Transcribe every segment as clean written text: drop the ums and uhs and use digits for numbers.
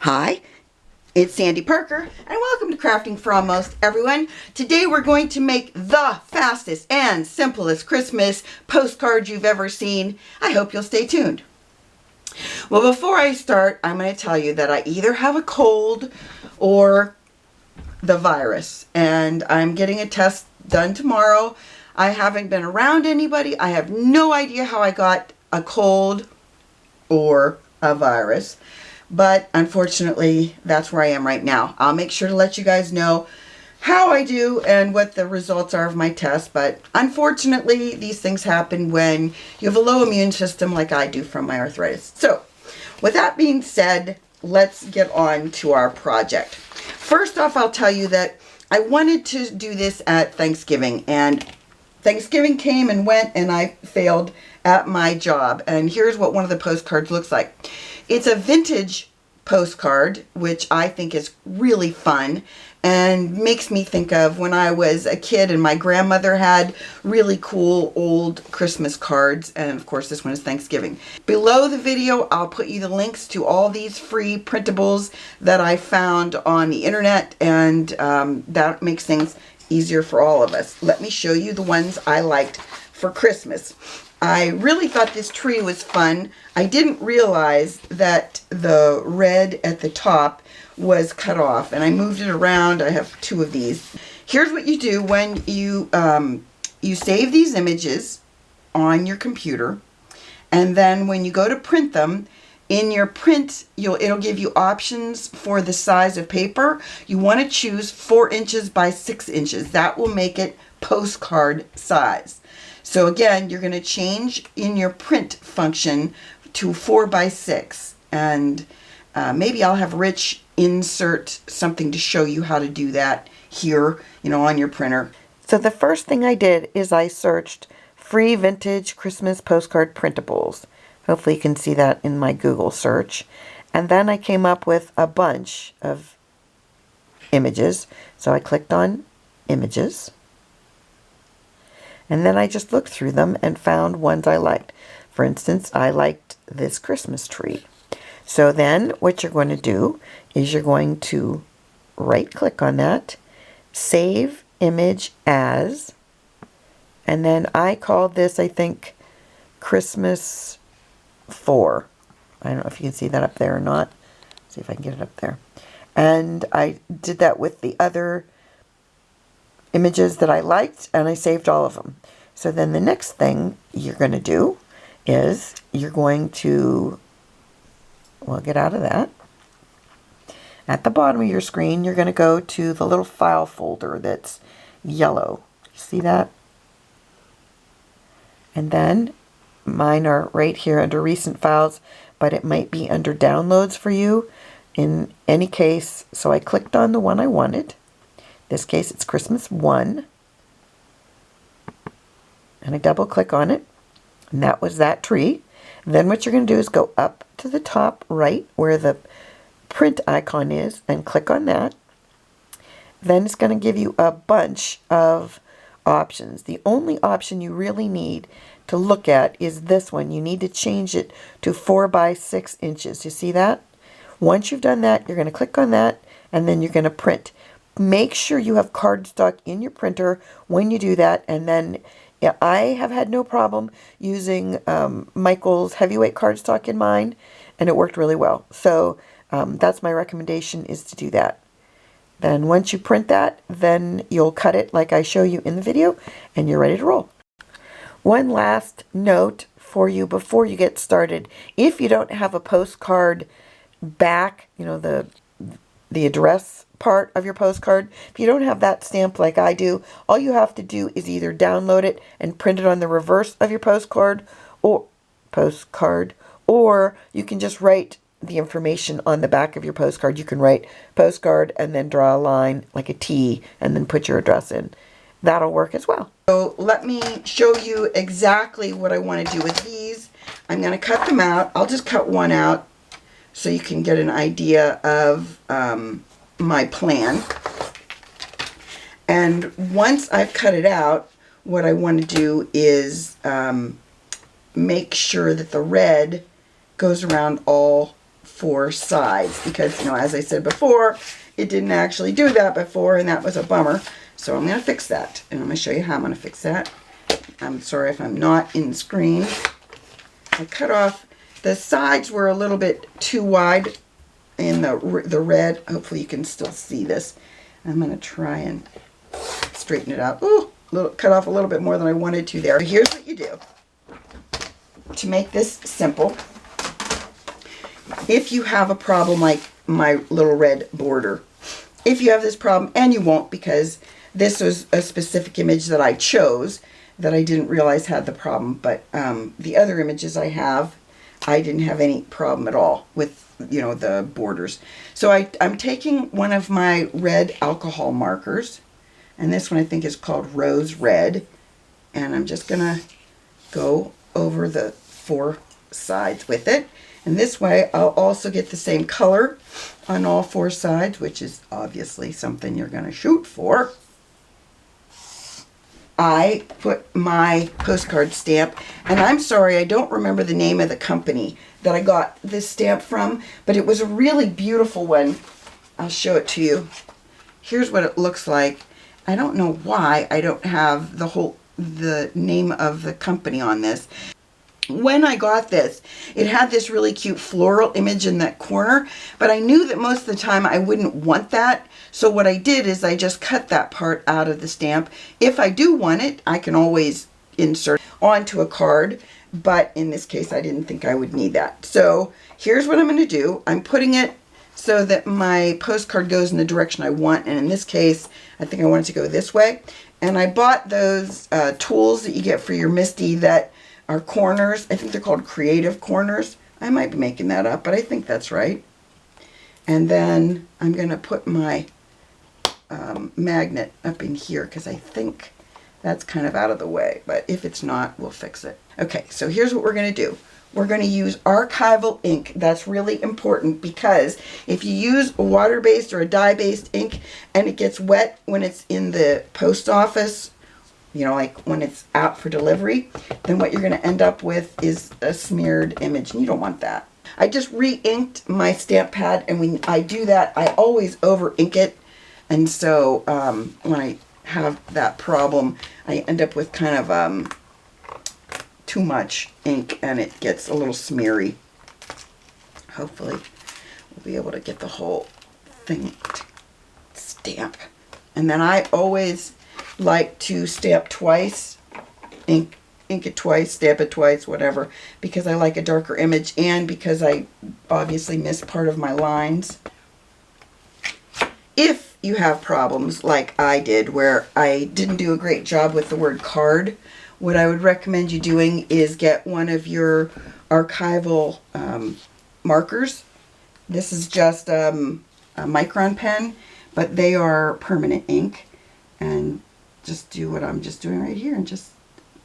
Hi, it's Sandy Parker, and welcome to Crafting for Almost Everyone. Today we're going to make the fastest and simplest Christmas postcard you've ever seen. I hope you'll stay tuned. Well, before I start, I'm going to tell you that I either have a cold or the virus, and I'm getting a test done tomorrow. I haven't been around anybody. I have no idea how I got a cold or a virus. But unfortunately, that's where I am right now. I'll make sure to let you guys know how I do and what the results are of my test. But unfortunately, these things happen when you have a low immune system like I do from my arthritis. So with that being said, let's get on to our project. First off, I'll tell you that I wanted to do this at Thanksgiving, and Thanksgiving came and went, and I failed at my job. And here's what one of the postcards looks like. It's a vintage postcard, which I think is really fun and makes me think of when I was a kid and my grandmother had really cool old Christmas cards. And of course, this one is Thanksgiving. Below the video, I'll put you the links to all these free printables that I found on the internet, and that makes things easier for all of us. Let me show you the ones I liked for Christmas. I really thought this tree was fun. I didn't realize that the red at the top was cut off, and I moved it around. I have two of these. Here's what you do when you save these images on your computer, and then when you go to print them, in your print, it'll give you options for the size of paper. You want to choose 4 inches by 6 inches. That will make it postcard size. So again, you're going to change in your print function to 4 by 6. And maybe I'll have Rich insert something to show you how to do that here, on your printer. So the first thing I did is I searched free vintage Christmas postcard printables. Hopefully you can see that in my Google search. And then I came up with a bunch of images. So I clicked on images. And then I just looked through them and found ones I liked. For instance, I liked this Christmas tree. So then what you're going to do is you're going to right click on that, save image as, and then I called this, I think, Christmas 4. I don't know if you can see that up there or not. Let's see if I can get it up there. And I did that with the other images that I liked, and I saved all of them. So then the next thing you're going to do is you're going to, well, get out of that. At the bottom of your screen, you're going to go to the little file folder that's yellow. See that? And then mine are right here under recent files, but it might be under downloads for you. In any case, so I clicked on the one I wanted. In this case, it's Christmas 1. And I double click on it. And that was that tree. And then what you're going to do is go up to the top right where the print icon is and click on that. Then it's going to give you a bunch of options. The only option you really need to look at is this one. You need to change it to 4 by 6 inches. You see that? Once you've done that, you're going to click on that, and then you're going to print. Make sure you have cardstock in your printer when you do that, and then I have had no problem using Michaels Heavyweight cardstock in mine, and it worked really well. So that's my recommendation, is to do that. Then once you print that, then you'll cut it like I show you in the video, and you're ready to roll. One last note for you before you get started. If you don't have a postcard back, the address part of your postcard, if you don't have that stamped like I do, all you have to do is either download it and print it on the reverse of your postcard, or you can just write the information on the back of your postcard. You can write postcard and then draw a line like a T and then put your address in. That'll work as well. So let me show you exactly what I want to do with these. I'm going to cut them out. I'll just cut one out so you can get an idea of my plan. And once I've cut it out, what I want to do is make sure that the red goes around all four sides because, you know, as I said before, it didn't actually do that before, and that was a bummer. So I'm going to fix that, and I'm going to show you how I'm going to fix that. I'm sorry if I'm not in the screen. I cut off, the sides were a little bit too wide in the red. Hopefully you can still see this. I'm going to try and straighten it out. Ooh, cut off a little bit more than I wanted to there. Here's what you do to make this simple. If you have a problem like my little red border, if you have this problem, and you won't because this was a specific image that I chose that I didn't realize had the problem, but the other images I have, I didn't have any problem at all with, you know, the borders. So I'm taking one of my red alcohol markers, and this one I think is called Rose Red, and I'm just going to go over the four sides with it. And this way I'll also get the same color on all four sides, which is obviously something you're going to shoot for. I put my postcard stamp, and I'm sorry, I don't remember the name of the company that I got this stamp from, but it was a really beautiful one. I'll show it to you. Here's what it looks like. I don't know why I don't have the name of the company on this. When I got this, it had this really cute floral image in that corner, but I knew that most of the time I wouldn't want that. So what I did is I just cut that part out of the stamp. If I do want it, I can always insert onto a card, but in this case I didn't think I would need that. So here's what I'm going to do. I'm putting it so that my postcard goes in the direction I want, and in this case I think I want it to go this way. And I bought those tools that you get for your MISTI that are corners. I think they're called creative corners. I might be making that up, but I think that's right. And then I'm going to put my magnet up in here because I think that's kind of out of the way, but if it's not, we'll fix it. Okay, so here's what we're going to do. We're going to use archival ink. That's really important because if you use a water-based or a dye-based ink and it gets wet when it's in the post office, you know, like when it's out for delivery, then what you're going to end up with is a smeared image, and you don't want that. I just re-inked my stamp pad, and when I do that, I always over-ink it, and so when I have that problem, I end up with kind of too much ink, and it gets a little smeary. Hopefully, we'll be able to get the whole thing to stamp. And then I always like to stamp twice, ink it twice, stamp it twice, whatever, because I like a darker image and because I obviously missed part of my lines. If you have problems like I did where I didn't do a great job with the word card, what I would recommend you doing is get one of your archival markers. This is just a micron pen, but they are permanent ink, and just do what I'm just doing right here and just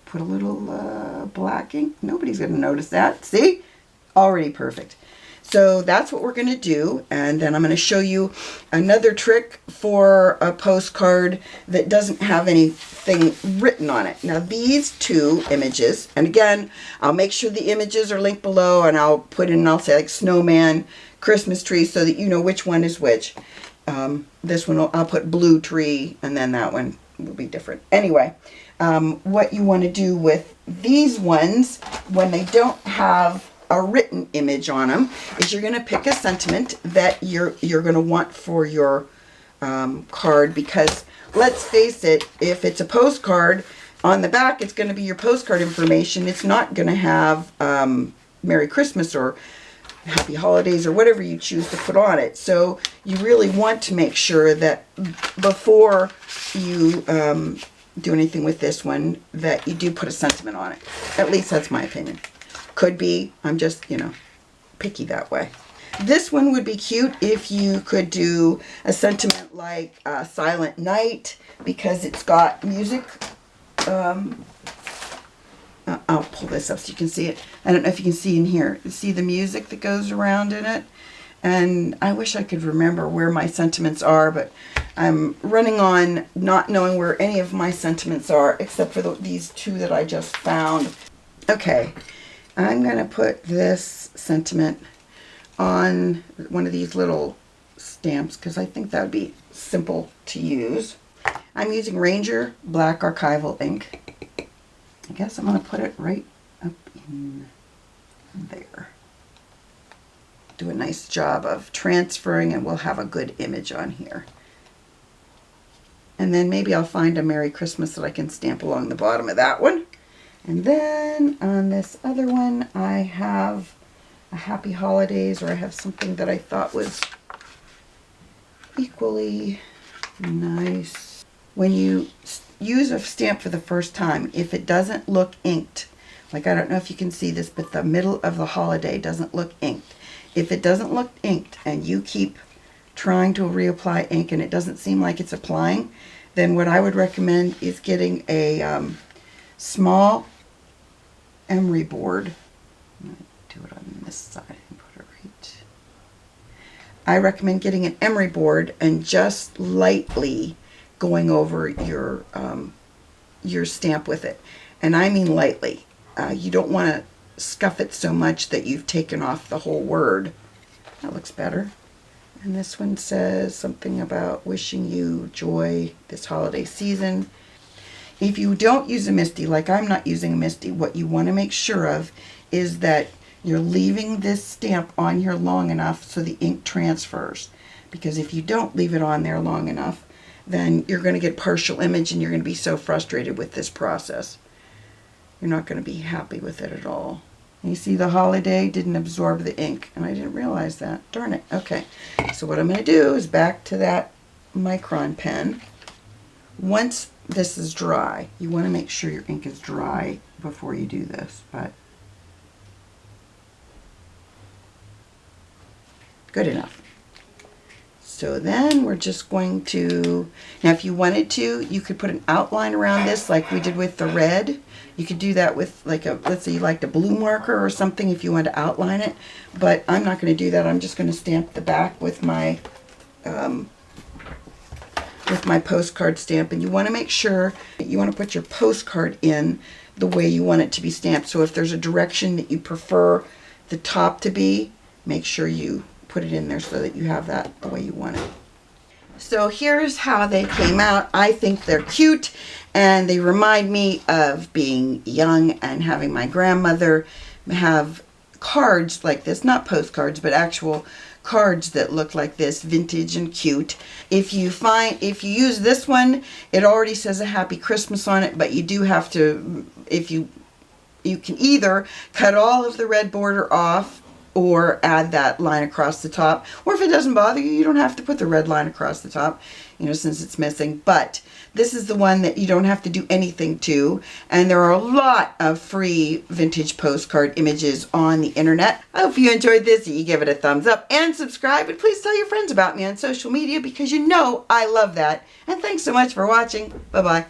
put a little black ink. Nobody's going to notice that. See? Already perfect. So that's what we're going to do, and then I'm going to show you another trick for a postcard that doesn't have anything written on it. Now these two images, and again, I'll make sure the images are linked below, and I'll put in, I'll say like snowman, Christmas tree, so that you know which one is which. This one, I'll put blue tree, and then that one will be different. Anyway, what you want to do with these ones when they don't have a written image on them is you're going to pick a sentiment that you're going to want for your card, because let's face it, if it's a postcard, on the back it's going to be your postcard information. It's not going to have Merry Christmas or Happy Holidays or whatever you choose to put on it. So you really want to make sure that before you do anything with this one that you do put a sentiment on it. At least that's my opinion. Could be, I'm just, you know, picky that way. This one would be cute if you could do a sentiment like Silent Night, because it's got music. I'll pull this up so you can see it. I don't know if you can see in here. See the music that goes around in it? And I wish I could remember where my sentiments are, but I'm running on not knowing where any of my sentiments are, except for these two that I just found. Okay, I'm going to put this sentiment on one of these little stamps because I think that would be simple to use. I'm using Ranger Black Archival ink. I guess I'm going to put it right up in there. Do a nice job of transferring, and we'll have a good image on here. And then maybe I'll find a Merry Christmas that I can stamp along the bottom of that one. And then on this other one, I have a Happy Holidays, or I have something that I thought was equally nice. When you use a stamp for the first time, if it doesn't look inked, like I don't know if you can see this, but the middle of the holiday doesn't look inked. If it doesn't look inked and you keep trying to reapply ink and it doesn't seem like it's applying, then what I would recommend is getting a small emery board. I'm going to do it on this side and put it right. I recommend getting an emery board and just lightly going over your stamp with it. And I mean lightly. You don't want to scuff it so much that you've taken off the whole word. That looks better. And this one says something about wishing you joy this holiday season. If you don't use a MISTI, like I'm not using a MISTI, what you want to make sure of is that you're leaving this stamp on here long enough so the ink transfers. Because if you don't leave it on there long enough, then you're going to get partial image and you're going to be so frustrated with this process. You're not going to be happy with it at all. And you see the holiday didn't absorb the ink, and I didn't realize that. Darn it. Okay, so what I'm going to do is back to that micron pen. Once this is dry, you want to make sure your ink is dry before you do this, but good enough. So then we're just going to, now if you wanted to, you could put an outline around this like we did with the red. You could do that with like a, let's say you liked a blue marker or something if you want to outline it. But I'm not going to do that. I'm just going to stamp the back with my postcard stamp. And you want to make sure that you want to put your postcard in the way you want it to be stamped. So if there's a direction that you prefer the top to be, make sure you put it in there so that you have that the way you want it. So here's how they came out. I think they're cute and they remind me of being young and having my grandmother have cards like this, not postcards, but actual cards that look like this, vintage and cute. If you use this one, it already says a Happy Christmas on it, but you do have to, you can either cut all of the red border off or add that line across the top. Or if it doesn't bother you, you don't have to put the red line across the top, since it's missing. But this is the one that you don't have to do anything to. And there are a lot of free vintage postcard images on the internet. I hope you enjoyed this. You give it a thumbs up and subscribe. And please tell your friends about me on social media because you know I love that. And thanks so much for watching. Bye-bye.